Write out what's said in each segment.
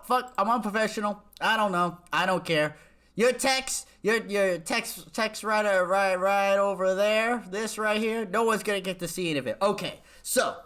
fuck, I'm unprofessional. I don't know. I don't care. Your text right over there. This right here. No one's gonna get to see any of it. Okay, so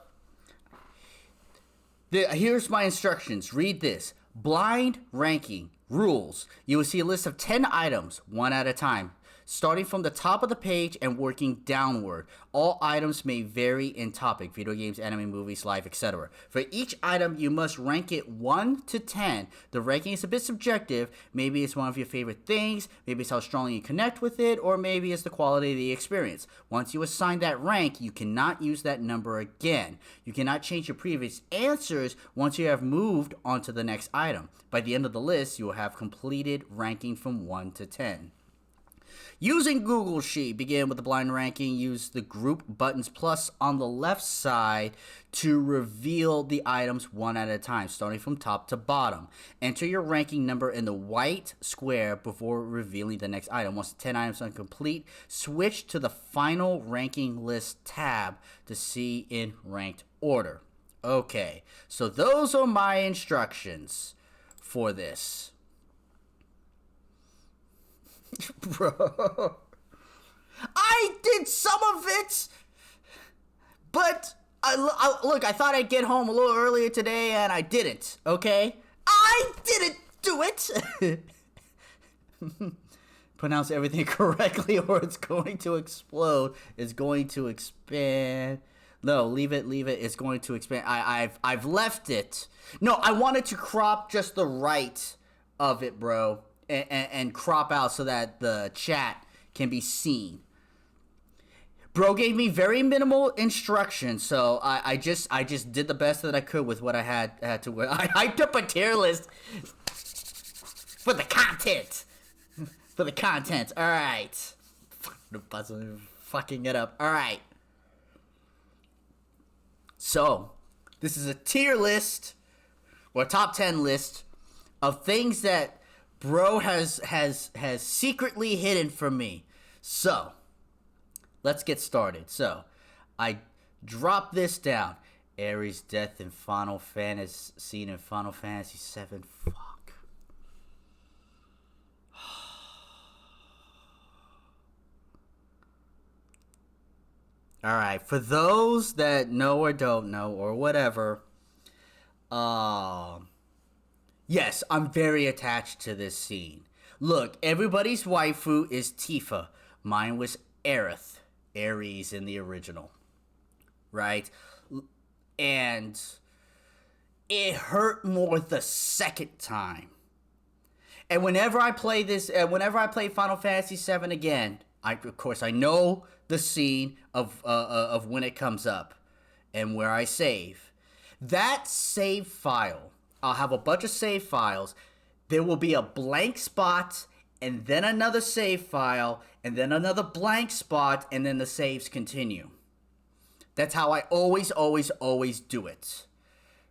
here's my instructions. Read this. Blind ranking rules. You will see a list of 10 items, one at a time, starting from the top of the page and working downward. All items may vary in topic: video games, anime, movies, life, etc. For each item, you must rank it 1 to 10. The ranking is a bit subjective. Maybe it's one of your favorite things, maybe it's how strongly you connect with it, or maybe it's the quality of the experience. Once you assign that rank, you cannot use that number again. You cannot change your previous answers once you have moved on to the next item. By the end of the list, you will have completed ranking from 1 to 10. Using Google Sheet, begin with the blind ranking. Use the group buttons plus on the left side to reveal the items one at a time, starting from top to bottom. Enter your ranking number in the white square before revealing the next item. Once the 10 items are complete, switch to the final ranking list tab to see in ranked order. Okay, so those are my instructions for this. Bro, I did some of it, but look, I thought I'd get home a little earlier today, and I didn't, okay? I didn't do it! Pronounce everything correctly or it's going to explode. It's going to expand. No, leave it, it's going to expand. I've left it. No, I wanted to crop just the right of it, bro. And crop out so that the chat can be seen. Bro gave me very minimal instructions, so I just did the best that I could with what I had to wear. I hyped up a tier list for the content. For the content. All right. Fucking it up. All right. So, this is a tier list or a top 10 list of things that Bro has secretly hidden from me. So, let's get started. So, I dropped this down. Ares' death in Final Fantasy, scene in Final Fantasy VII. Fuck. Alright, for those that know or don't know or whatever, yes, I'm very attached to this scene. Look, everybody's waifu is Tifa. Mine was Aerith. Ares in the original. Right? And it hurt more the second time. And whenever I play Final Fantasy VII again, of course I know the scene of when it comes up and where I save. That save file, I'll have a bunch of save files. There will be a blank spot, and then another save file, and then another blank spot, and then the saves continue. That's how I always do it.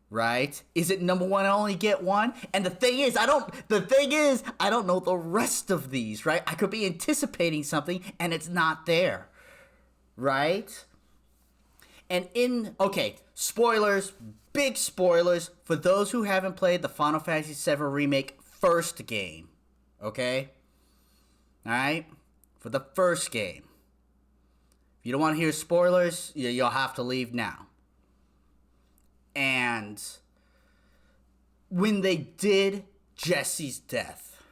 Right? Is it number one, I only get one? And the thing is, I don't know the rest of these, right? I could be anticipating something, and it's not there. Right? And spoilers, big spoilers for those who haven't played the Final Fantasy VII Remake first game. Okay? Alright? For the first game. If you don't want to hear spoilers, you'll have to leave now. And when they did Jesse's death,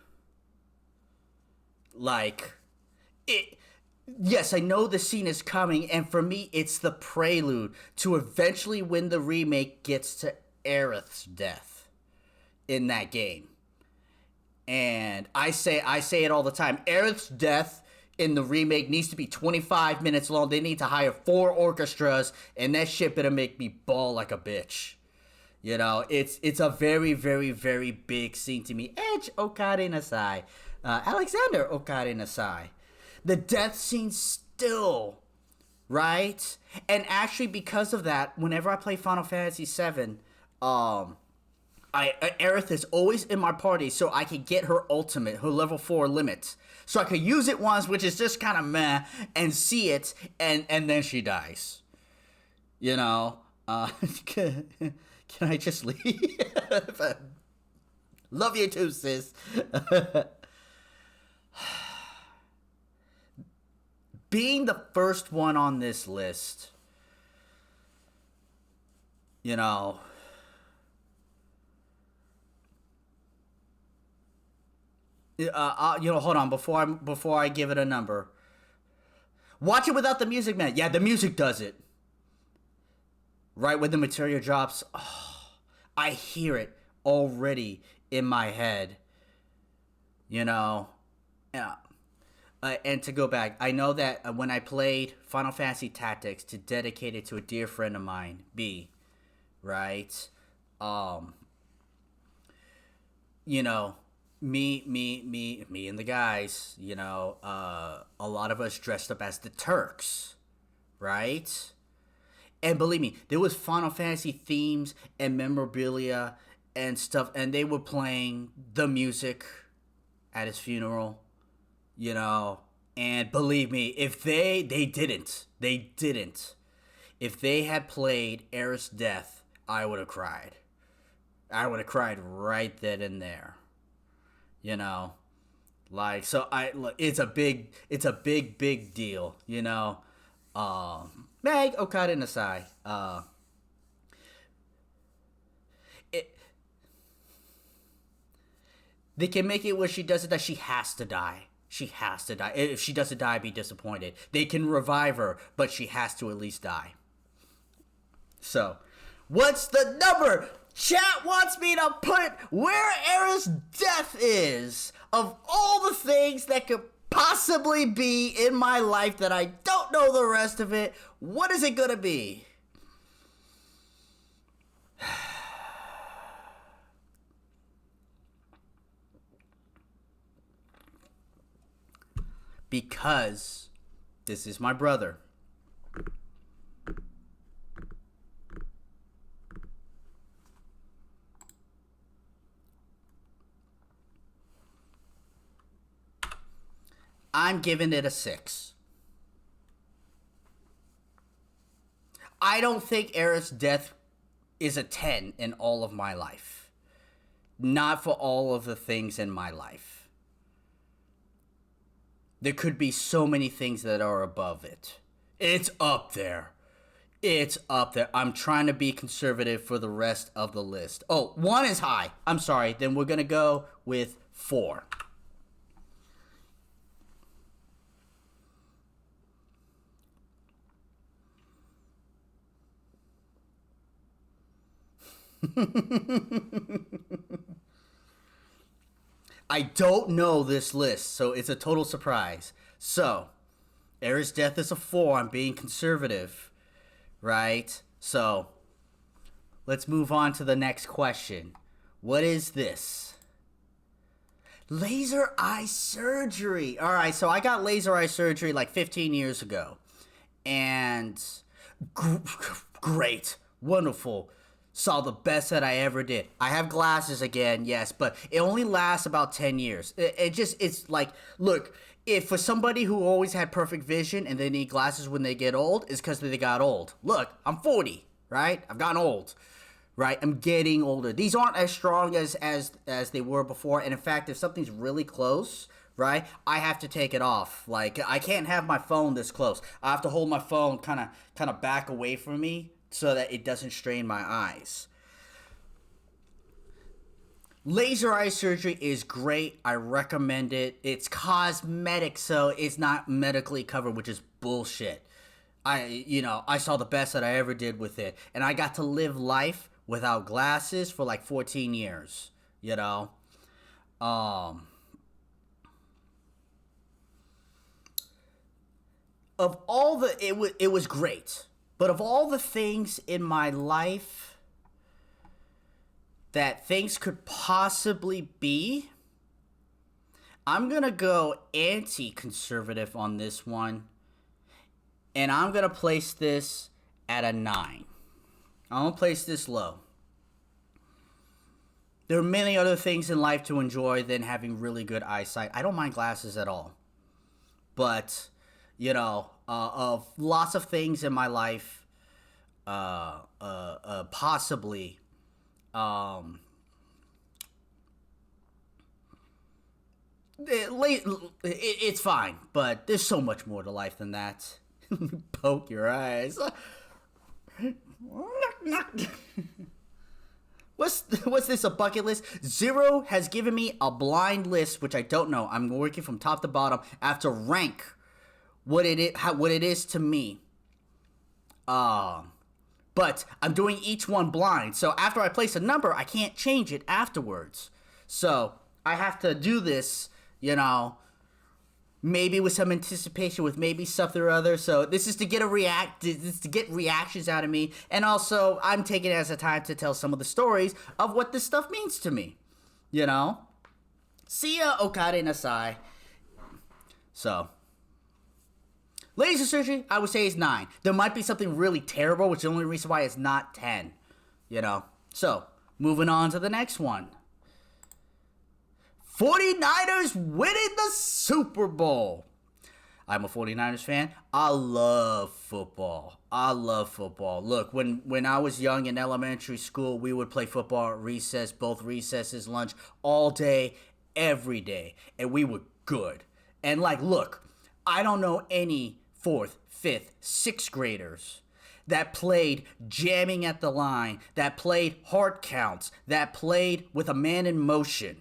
yes, I know the scene is coming, and for me, it's the prelude to eventually when the remake gets to Aerith's death in that game. And I say it all the time. Aerith's death in the remake needs to be 25 minutes long. They need to hire 4 orchestras, and that shit better make me bawl like a bitch. You know, it's a very, very, very big scene to me. Edge Okari Nasai. Alexander Okari Nasai. The death scene still, right? And actually, because of that, whenever I play Final Fantasy VII, Aerith is always in my party, so I can get her ultimate, her level 4 limit. So I could use it once, which is just kind of meh, and see it, and then she dies. You know? Can I just leave? Love you too, sis. Being the first one on this list, you know, hold on before I give it a number. Watch it without the music, man. Yeah, the music does it. Right when the material drops, oh, I hear it already in my head. You know, yeah. And to go back, I know that when I played Final Fantasy Tactics to dedicate it to a dear friend of mine, B, right? Um, you know, me, and the guys, a lot of us dressed up as the Turks, right? And believe me, there was Final Fantasy themes and memorabilia and stuff, and they were playing the music at his funeral, you know. And believe me, if they didn't. If they had played Aerith's Death, I would have cried. I would have cried right then and there, you know. Like, so I look, it's a big deal, you know. Meg Okada and Asai. It, they can make it where she does it that she has to die. She has to die. If she doesn't die, I'd be disappointed. They can revive her, but she has to at least die. So, what's the number? Chat wants me to put where Aerith's death is of all the things that could possibly be in my life that I don't know the rest of it. What is it gonna be? Because this is my brother. I'm giving it a 6. I don't think Aerith's death is a 10 in all of my life. Not for all of the things in my life. There could be so many things that are above it. It's up there. It's up there. I'm trying to be conservative for the rest of the list. Oh, 1 is high. I'm sorry. Then we're going to go with 4. I don't know this list, so it's a total surprise. So, Aerith's death is a 4. I'm being conservative, right? So, let's move on to the next question. What is this? Laser eye surgery. All right, so I got laser eye surgery like 15 years ago. And great, wonderful. Saw the best that I ever did. I have glasses again, yes, but it only lasts about 10 years. It's like, look, if for somebody who always had perfect vision and they need glasses when they get old, it's because they got old. Look, I'm 40, right? I've gotten old, right? I'm getting older. These aren't as strong as they were before, and in fact, if something's really close, right, I have to take it off. Like, I can't have my phone this close. I have to hold my phone kind of back away from me so that it doesn't strain my eyes. Laser eye surgery is great. I recommend it. It's cosmetic, so it's not medically covered, which is bullshit. I saw the best that I ever did with it. And I got to live life without glasses for like 14 years, you know? Of all the, it was great. But of all the things in my life that things could possibly be, I'm going to go anti-conservative on this one. And I'm going to place this at a 9. I'm going to place this low. There are many other things in life to enjoy than having really good eyesight. I don't mind glasses at all. But, of lots of things in my life, possibly, It's fine, but there's so much more to life than that. Poke your eyes. What's this, a bucket list? Zero has given me a blind list, which I don't know. I'm working from top to bottom. I have to rank what it is to me. But I'm doing each one blind. So after I place a number, I can't change it afterwards. So I have to do this, maybe with some anticipation, with maybe something or other. So this is to get reactions out of me, and also I'm taking it as a time to tell some of the stories of what this stuff means to me. See ya, Okada Nasai. So, Laser Surgery, I would say is 9. There might be something really terrible, which is the only reason why it's not 10. So, moving on to the next one. 49ers winning the Super Bowl. I'm a 49ers fan. I love football. Look, when I was young in elementary school, we would play football at recess, both recesses, lunch, all day, every day. And we were good. And look, I don't know any 4th, 5th, 6th graders that played jamming at the line, that played heart counts, that played with a man in motion.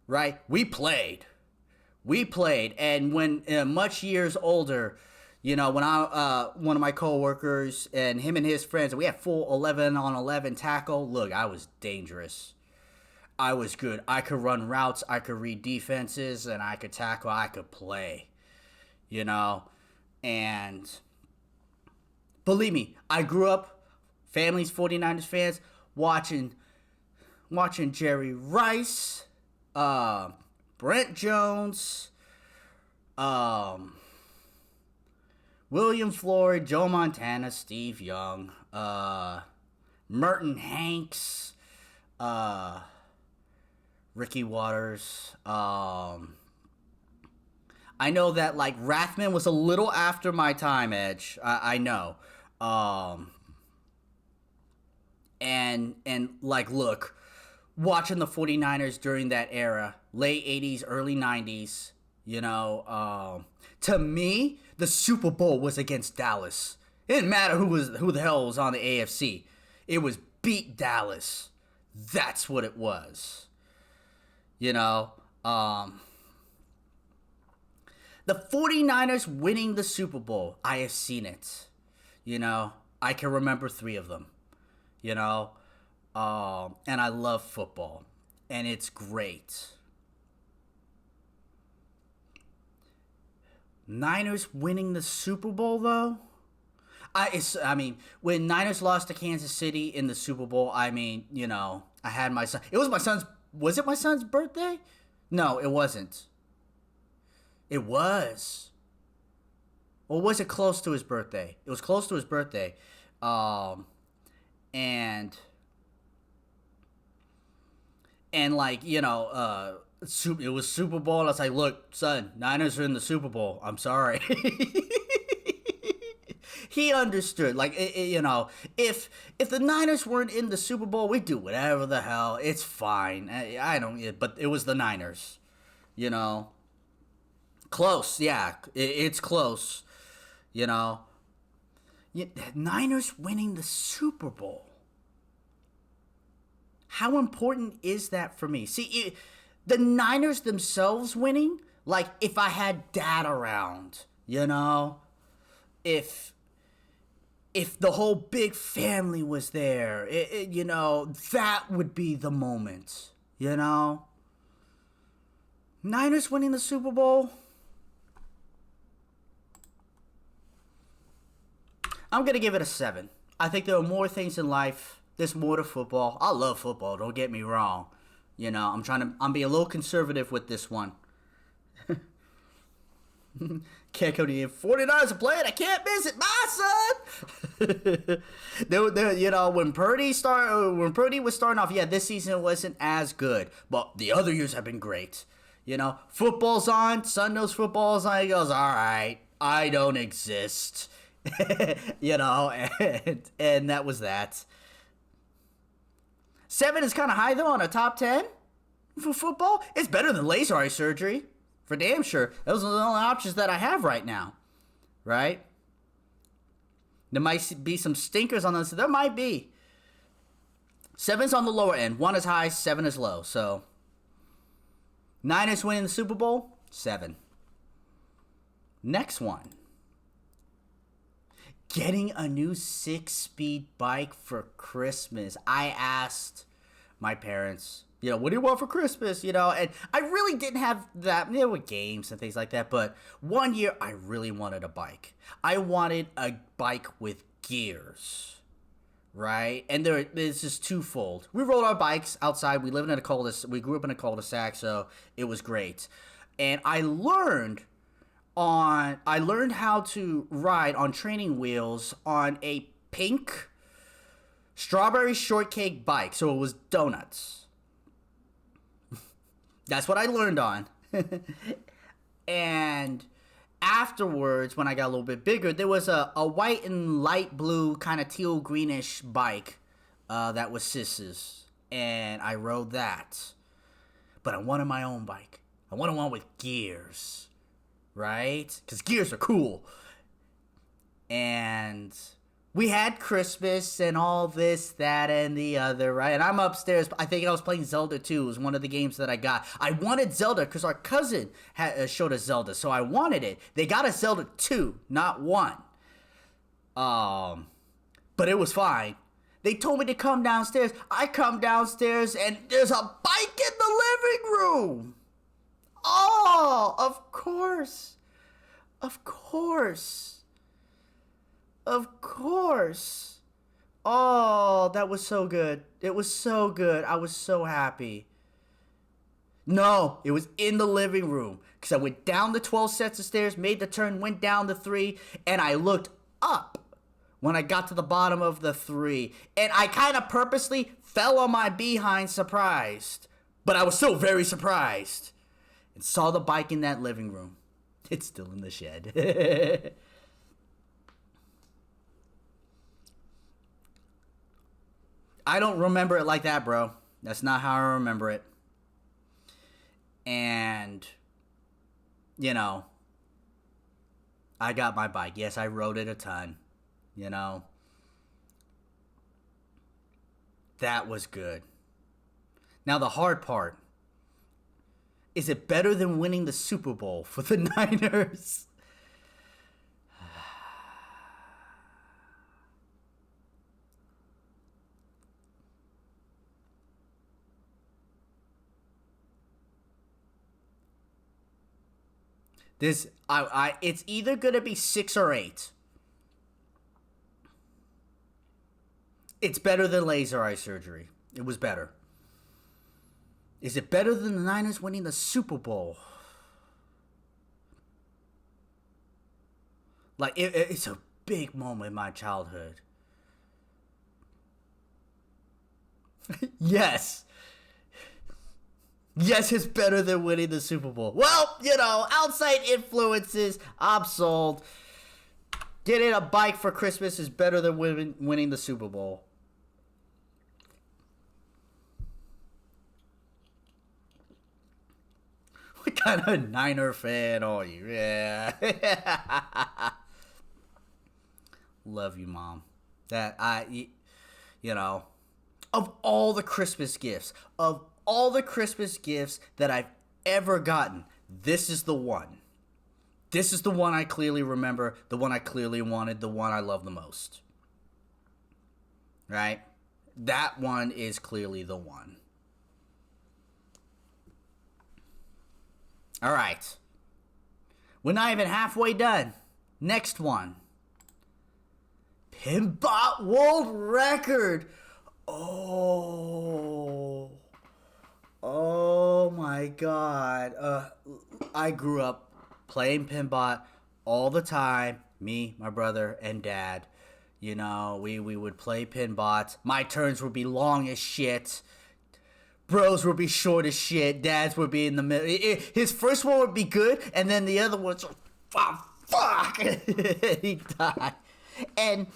Right? We played, and when much years older, when one of my coworkers and him and his friends, we had full 11-on-11 tackle. Look, I was dangerous. I was good. I could run routes, I could read defenses, and I could tackle. I could play, and believe me, I grew up, family's 49ers fans, watching Jerry Rice. Brent Jones, William Floyd, Joe Montana, Steve Young, Merton Hanks, Ricky Waters. I know that Rathman was a little after my time, Edge. I know. And look, watching the 49ers during that era, late 80s, early 90s, to me, the Super Bowl was against Dallas. It didn't matter who the hell was on the AFC. It was beat Dallas. That's what it was. The 49ers winning the Super Bowl, I have seen it. I can remember 3 of them. And I love football, and it's great. Niners winning the Super Bowl, though? When Niners lost to Kansas City in the Super Bowl, I had my son. Was it my son's birthday? No, it wasn't. It was. Or was it close to his birthday? It was close to his birthday. And it was Super Bowl. I was like, look, son, Niners are in the Super Bowl. I'm sorry. He understood. If the Niners weren't in the Super Bowl, we'd do whatever the hell. It's fine. I don't. But it was the Niners. Close. Yeah, it's close. Niners winning the Super Bowl. How important is that for me? See, the Niners themselves winning, if I had Dad around, if the whole big family was there, that would be the moment, Niners winning the Super Bowl? I'm going to give it a 7. I think there are more things in life. There's more to football. I love football. Don't get me wrong. I'm being a little conservative with this one. Can't go to the 49ers are playing. I can't miss it, my son. When Purdy was starting off, this season wasn't as good, but the other years have been great. Football's on. Son knows football's on. He goes, all right, I don't exist. And that was that. 7 is kind of high, though, on a top 10. For football, it's better than laser eye surgery. For damn sure. Those are the only options that I have right now. Right? There might be some stinkers on this. There might be. 7's on the lower end. 1 is high, 7 is low. So, Niners winning the Super Bowl, 7. Next one. Getting a new 6-speed bike for Christmas. I asked my parents, what do you want for Christmas? And I really didn't have that, with games and things like that. But one year, I really wanted a bike. I wanted a bike with gears. Right? And it's just twofold. We rode our bikes outside. We lived in a cul-de-sac. We grew up in a cul-de-sac, so it was great. And I learned how to ride on training wheels on a pink strawberry shortcake bike. So it was donuts. That's what I learned on. And afterwards, when I got a little bit bigger, there was a white and light blue kind of teal greenish bike that was Sis's, and I rode that. But I wanted my own bike. I wanted one with gears, right? Because gears are cool. And we had Christmas and all this, that, and the other, right? And I'm upstairs. I think I was playing Zelda 2. It was one of the games that I got. I wanted Zelda because our cousin showed us Zelda, so I wanted it. They got us Zelda 2, not 1. But it was fine. They told me to come downstairs. I come downstairs, and there's a bike in the living room. Oh, of course. Of course. Of course. Oh, that was so good. It was so good. I was so happy. No, it was in the living room. Because I went down the 12 sets of stairs, made the turn, went down the 3, and I looked up when I got to the bottom of the 3. And I kind of purposely fell on my behind surprised. But I was still very surprised. And saw the bike in that living room. It's still in the shed. I don't remember it like that, bro. That's not how I remember it. And, I got my bike. Yes, I rode it a ton. That was good. Now, the hard part. Is it better than winning the Super Bowl for the Niners? It's either going to be 6 or 8. It's better than laser eye surgery. It was better. Is it better than the Niners winning the Super Bowl? Like, it's a big moment in my childhood. Yes. Yes, it's better than winning the Super Bowl. Well, outside influences, I'm sold. Getting a bike for Christmas is better than winning the Super Bowl. What kind of Niner fan are you? Yeah. Love you, Mom. Of all the Christmas gifts, that I've ever gotten, this is the one. This is the one I clearly remember, the one I clearly wanted, the one I love the most. Right? That one is clearly the one. All right. We're not even halfway done. Next one. Pinbot World Record. Oh my God. I grew up playing Pinbot all the time. Me, my brother, and Dad. We would play Pinbot. My turns would be long as shit. Bros would be short as shit. Dads would be in the middle. His first one would be good, and then the other one's fuck. He died. And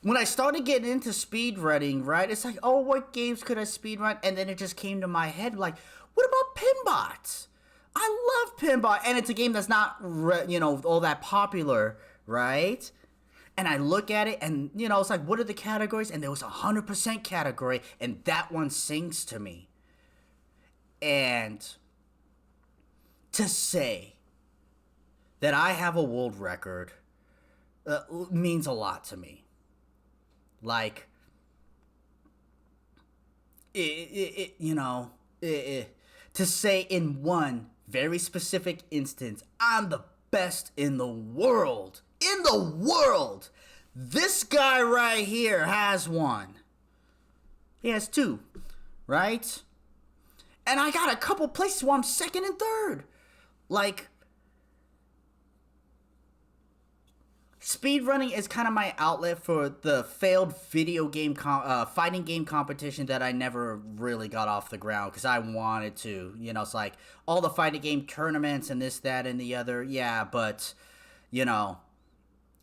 when I started getting into speed running, right, it's like, oh, what games could I speed run? And then it just came to my head, like, what about Pinbots? I love Pinbot, and it's a game that's not, all that popular, right? And I look at it, and, it's like, what are the categories? And there was a 100% category, and that one sings to me. And to say that I have a world record means a lot to me. Like, to say in one very specific instance, I'm the best in the world. In the world! This guy right here has one. He has two, right? And I got a couple places where I'm second and third. Like, speedrunning is kind of my outlet for the failed video game fighting game competition that I never really got off the ground because I wanted to. It's like all the fighting game tournaments and this, that, and the other. Yeah, but,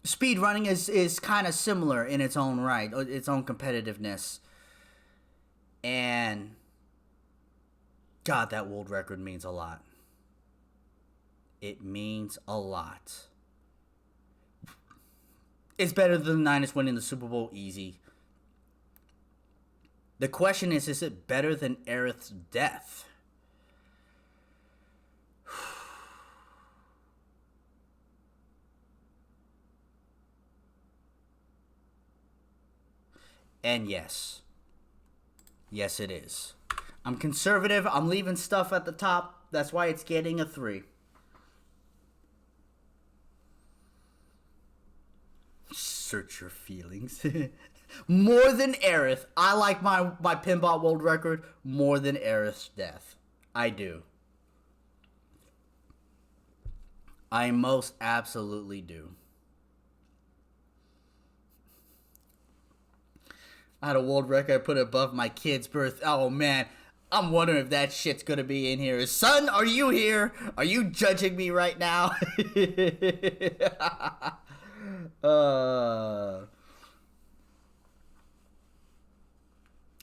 speedrunning is kind of similar in its own right, its own competitiveness. And, God, that world record means a lot. It means a lot. It's better than the Niners winning the Super Bowl easy. The question is it better than Aerith's death? And yes. Yes, it is. I'm conservative. I'm leaving stuff at the top. That's why it's getting a 3. Search your feelings. More than Aerith. I like my pinball world record more than Aerith's death. I do. I most absolutely do. I had a world record I put above my kid's birth. Oh, man. I'm wondering if that shit's gonna be in here. Son, are you here? Are you judging me right now?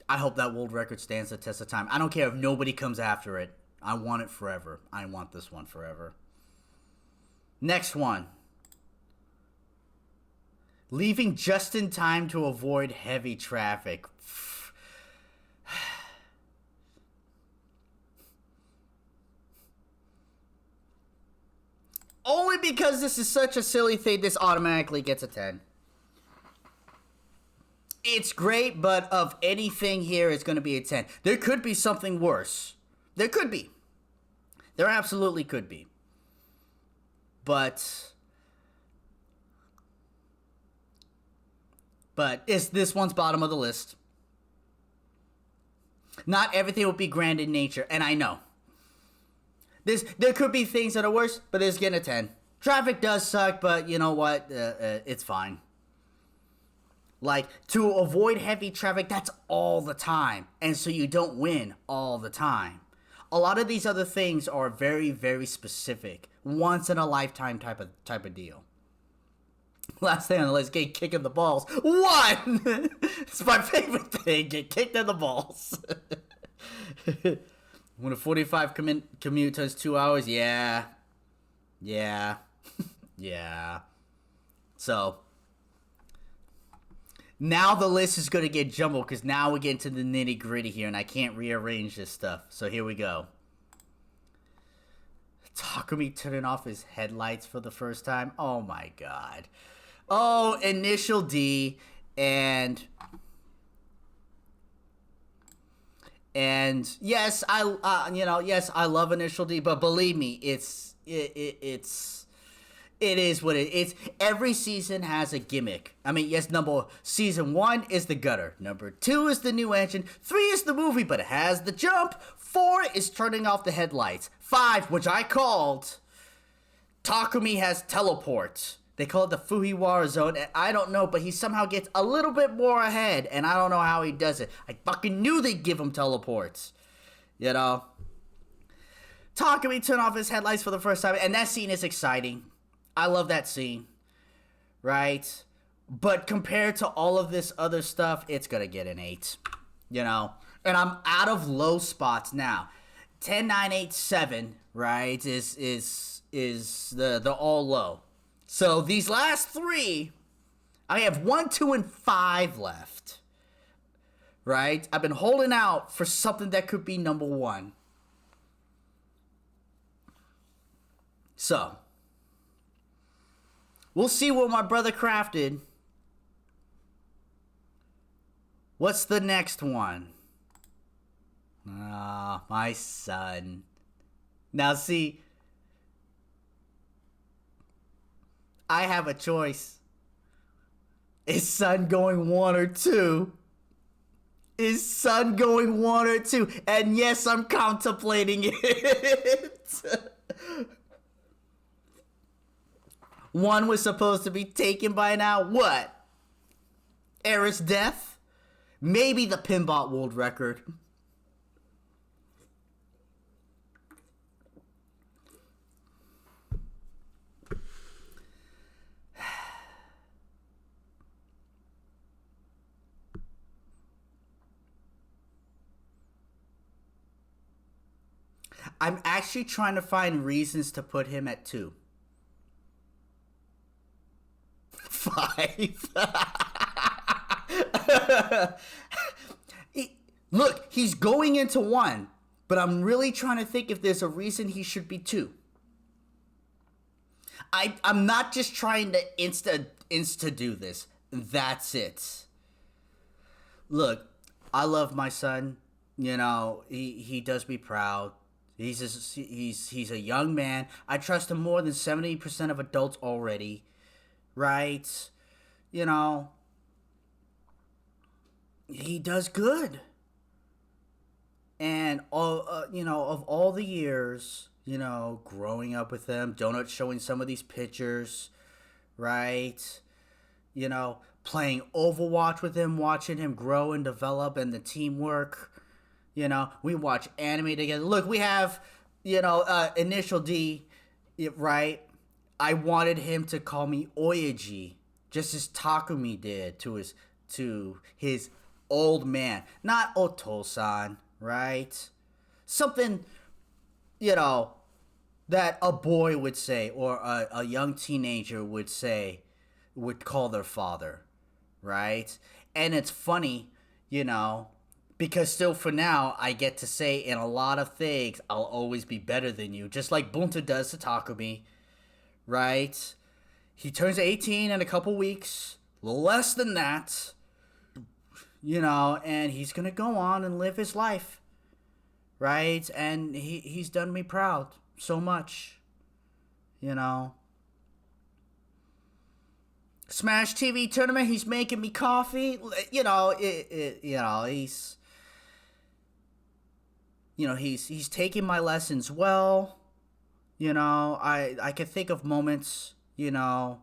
I hope that world record stands the test of time. I don't care if nobody comes after it. I want it forever. I want this one forever. Next one. Leaving just in time to avoid heavy traffic. Only because this is such a silly thing, this automatically gets a 10. It's great, but of anything here, it's going to be a 10. There could be something worse. There could be. There absolutely could be. But this one's bottom of the list. Not everything will be grand in nature, and I know. There could be things that are worse, but it's getting a 10. Traffic does suck, but you know what? It's fine. Like, to avoid heavy traffic, that's all the time. And so you don't win all the time. A lot of these other things are very, very specific. Once in a lifetime type of deal. Last thing on the list, get kicked in the balls. One! It's my favorite thing, get kicked in the balls. When a 45 commute turns 2 hours, yeah. Yeah. So, now the list is going to get jumbled because now we get into the nitty gritty here and I can't rearrange this stuff. So here we go. Takumi turning off his headlights for the first time. Oh my god. Oh, Initial D and yes, I love Initial D, but believe me, it is what it is. Every season has a gimmick. I mean, yes, season 1 is the gutter. Number 2 is the new engine. 3 is the movie, but it has the jump. 4 is turning off the headlights. 5, which I called, Takumi has teleport. They call it the Fujiwara zone, and I don't know, but he somehow gets a little bit more ahead, and I don't know how he does it. I fucking knew they'd give him teleports. Takumi turned off his headlights for the first time, and that scene is exciting. I love that scene, right? But compared to all of this other stuff, it's gonna get an 8. You know? And I'm out of low spots now. 10, 9, 8, 7, right, is the all low. So these last 3, I have 1, 2, and 5 left. Right? I've been holding out for something that could be number 1. So, we'll see what my brother crafted. What's the next one? Ah, my son. Now see, I have a choice. Is son going 1 or 2? Is son going 1 or 2? And yes, I'm contemplating it. 1 was supposed to be taken by now. What? Eris death? Maybe the pinball world record. I'm actually trying to find reasons to put him at 2. 5. Look, he's going into 1, but I'm really trying to think if there's a reason he should be 2. I'm not just trying to insta do this. That's it. Look, I love my son. You know, he does me proud. He's a young man. I trust him more than 70% of adults already. Right? You know, he does good. And all you know, of all the years, you know, growing up with him, Donut showing some of these pictures, right? You know, playing Overwatch with him, watching him grow and develop, and the teamwork. You know, we watch anime together. Look, we have, you know, Initial D, right? I wanted him to call me Oyaji, just as Takumi did to his old man, not Otosan, right? Something, you know, that a boy would say or a young teenager would say, would call their father, right? And it's funny, you know, because still for now, I get to say in a lot of things, I'll always be better than you, just like Bunta does to Takumi, right? He turns 18 in a couple weeks, less than that, you know, and he's gonna go on and live his life, right? And he's done me proud so much, you know. Smash TV tournament, he's making me coffee, you know. He's taking my lessons well. You know, I can think of moments, you know,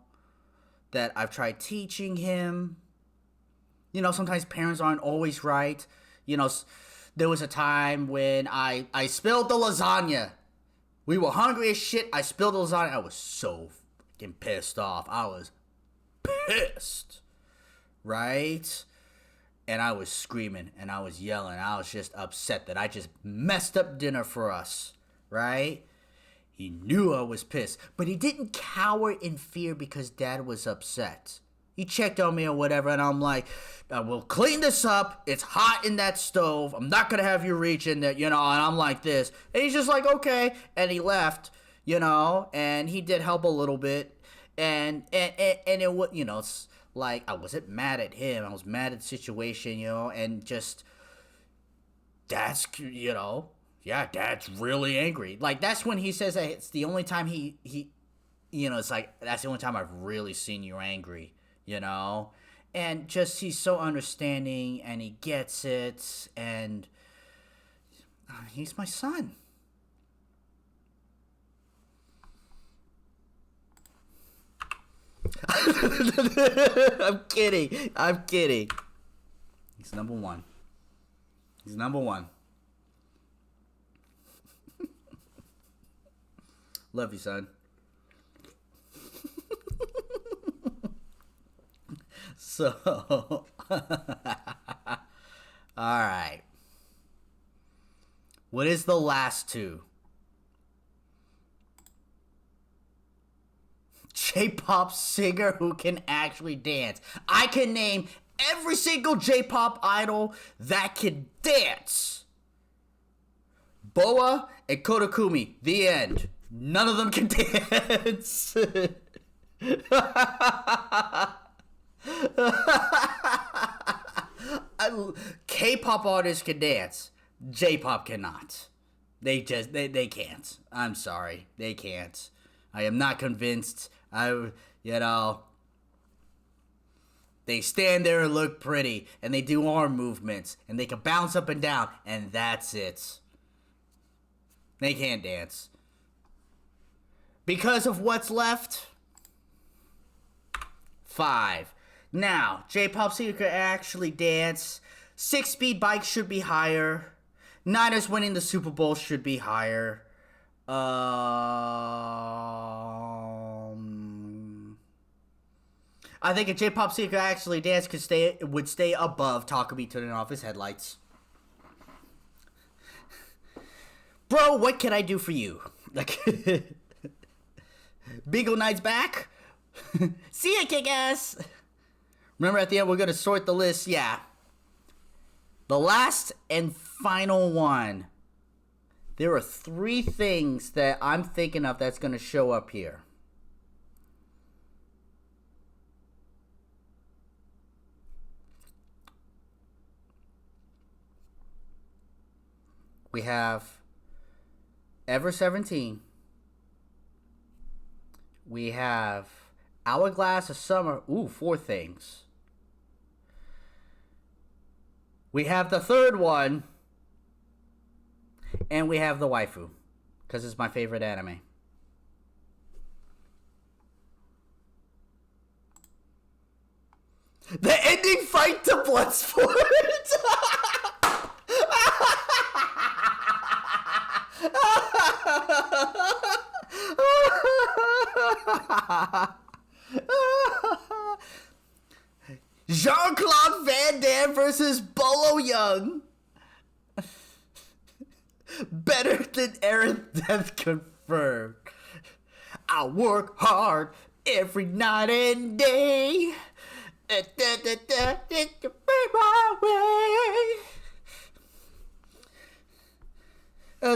that I've tried teaching him. You know, sometimes parents aren't always right. You know, there was a time when I spilled the lasagna. We were hungry as shit. I spilled the lasagna. I was so fucking pissed off. I was pissed. Right? And I was screaming and I was yelling. I was just upset that I just messed up dinner for us. Right? He knew I was pissed, but he didn't cower in fear because Dad was upset. He checked on me or whatever, and I'm like, we'll clean this up. It's hot in that stove. I'm not going to have you reach in there, you know, and I'm like this. And he's just like, okay. And he left, you know, and he did help a little bit. And it was, you know, it's like I wasn't mad at him. I was mad at the situation, you know, and just, that's, you know, yeah, Dad's really angry. Like, that's when he says that it's the only time he you know, it's like, that's the only time I've really seen you angry, you know? And just, he's so understanding, and he gets it, and he's my son. I'm kidding. He's number one. Love you, son. So, alright. What is the last two? J-pop singer who can actually dance. I can name every single J-pop idol that can dance. Boa and Kodakumi. The end. None of them can dance. K-pop artists can dance. J-pop cannot. They can't. I'm sorry. They can't. I am not convinced. They stand there and look pretty, and they do arm movements, and they can bounce up and down, and that's it. They can't dance. Because of what's left? 5. Now, J-pop singer can actually dance. 6-speed bike should be higher. Niners winning the Super Bowl should be higher. I think a J-pop singer actually dance would stay above Takumi turning off his headlights. Bro, what can I do for you? Like, Bingo Night's back. See ya, kick-ass. Remember, at the end, we're gonna sort the list. Yeah. The last and final one. There are 3 things that I'm thinking of that's gonna show up here. We have Ever 17. We have Hourglass of Summer. Ooh, 4 things. We have the third one. And we have the waifu. Because it's my favorite anime. The ending fight to Bloodsport. Jean-Claude Van Damme versus Bolo Young. Better than Aaron Death confirmed. I work hard every night and day. My way.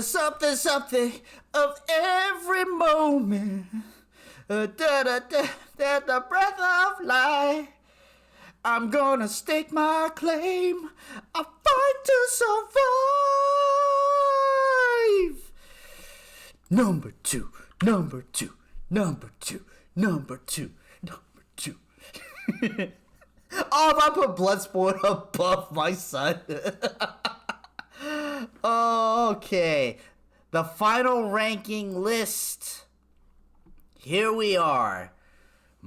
Something of every moment. The breath of life. I'm gonna stake my claim. I fight to survive. Number two. Oh, if I put Bloodsport above my son. Okay. The final ranking list. Here we are.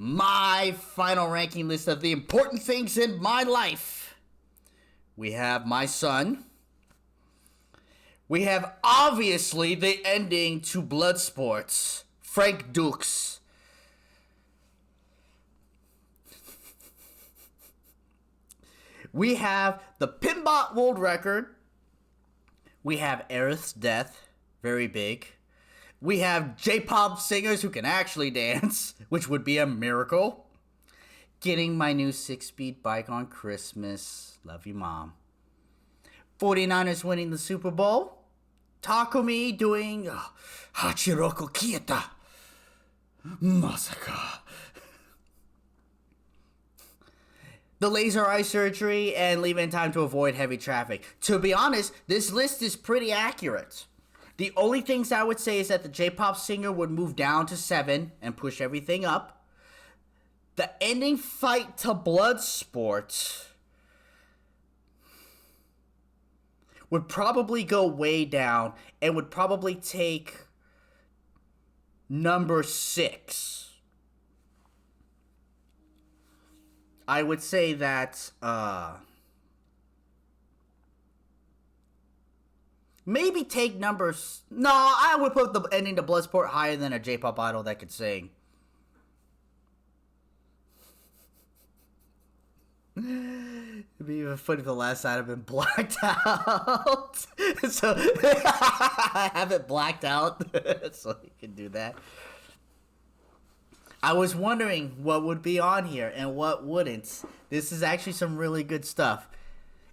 My final ranking list of the important things in my life. We have my son. We have obviously the ending to Bloodsport, Frank Dux. We have the Pinbot World Record. We have Aerith's death, very big. We have J-pop singers who can actually dance, which would be a miracle. Getting my new 6-speed bike on Christmas. Love you, Mom. 49ers winning the Super Bowl. Takumi doing Hachiroko Kieta. Masaka. The laser eye surgery and leaving in time to avoid heavy traffic. To be honest, this list is pretty accurate. The only things I would say is that the J-pop singer would move down to 7 and push everything up. The ending fight to Bloodsport would probably go way down and would probably take number 6. I would say that, maybe take numbers. No, I would put the ending to Bloodsport higher than a J-pop idol that could sing. It'd be even funny if the last night I've been blacked out. So I have it blacked out, so you can do that. I was wondering what would be on here and what wouldn't. This is actually some really good stuff.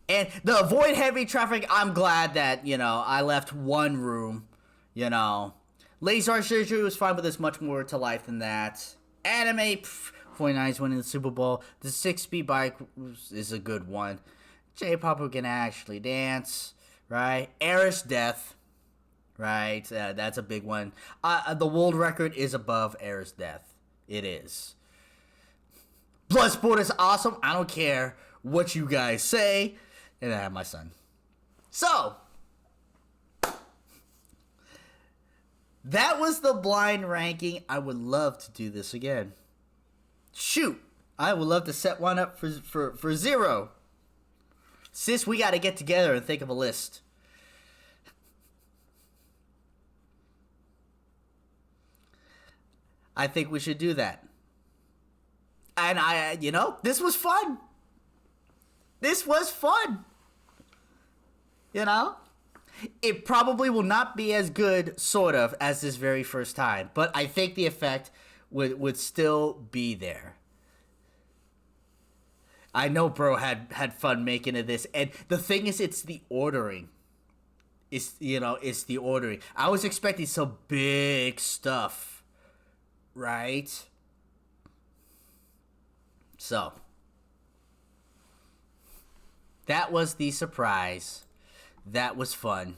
And the avoid heavy traffic, I'm glad that, I left one room, Laser Art Surgery was fine, but there's much more to life than that. Anime, 49's winning the Super Bowl. The 6-speed bike is a good one. J-pop who can actually dance, right? Eris death, right? That's a big one. The world record is above Eris death. It is. Bloodsport is awesome. I don't care what you guys say. And I have my son. So, that was the blind ranking. I would love to do this again. Shoot, I would love to set one up for Zero. Sis, we got to get together and think of a list. I think we should do that. And this was fun. This was fun. It probably will not be as good, sort of, as this very first time. But I think the effect would still be there. I know bro had fun making of this. And the thing is, it's the ordering. It's the ordering. I was expecting some big stuff. Right? So, that was the surprise. That was fun.